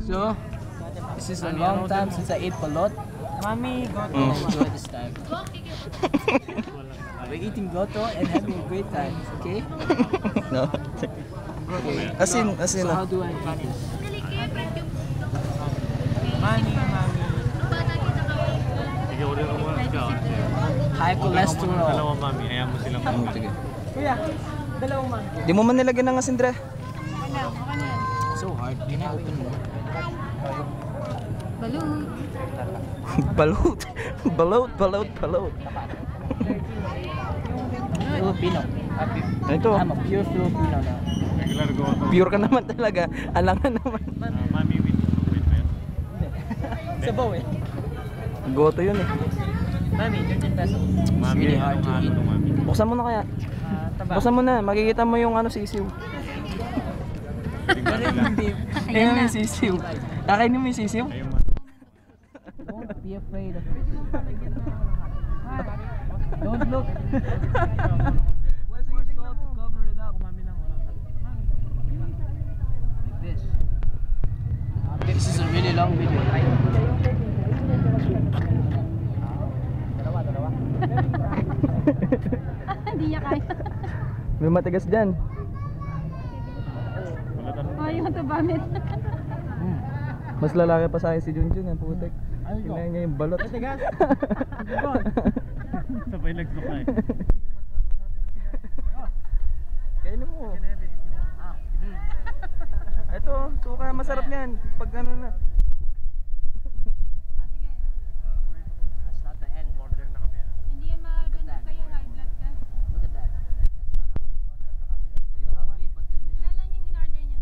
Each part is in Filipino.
So, this is a long time since I ate balot. Mommy, And I enjoy this time. We're eating goto and having a great time, okay? No. Asin, So how do I eat this? Mommy. Sige, order ko muna ikaw. High cholesterol. Dalawang mami, ayaw mo silang Sige. Kuya, dalawang mommy. Di mo man nilagyan ng asin, Dre. So hard. Can I open more? Balot. Balot. Filipino. Ito, I'm a pure Filipino now. regular go to. pure ka naman talaga. Alangan naman. Mami with ba yun? Sabaw eh. Goto yun eh. Mami, 13 pesos. Mami, really hard to eat. mami. Buksan mo na kaya. Taba. Buksan mo na. Makikita mo yung ano sisiw. Ayun mo yung sisiw. Kakainin mo yung sisiw? Ayun mo. Don't be afraid of it. Don't look. Cover it up. Like this. This is a really long video. Hindi niya kaya. May matigas dyan. Ayaw ito bamit. Mas lalaki pa sa akin si Junjun. Ang putek. Kinain niya yung balot. Sabay nagslok na eh. Kainin mo. Ito, suka masarap niyan. Pag ano na. That's not the end. Order na kami ah. Hindi yan maganda sa'yo, high blood ka. Look at that. That's ugly but delicious. Ilan lang yung in-order niya?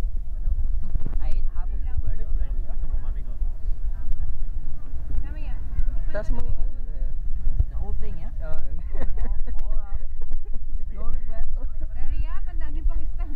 I ate half of the bird already. Gusto mo, mami ko. Mamaya. Taas mo. The whole thing, yeah? Oh, All out. No regrets. Hurry up, ang dami pang stand.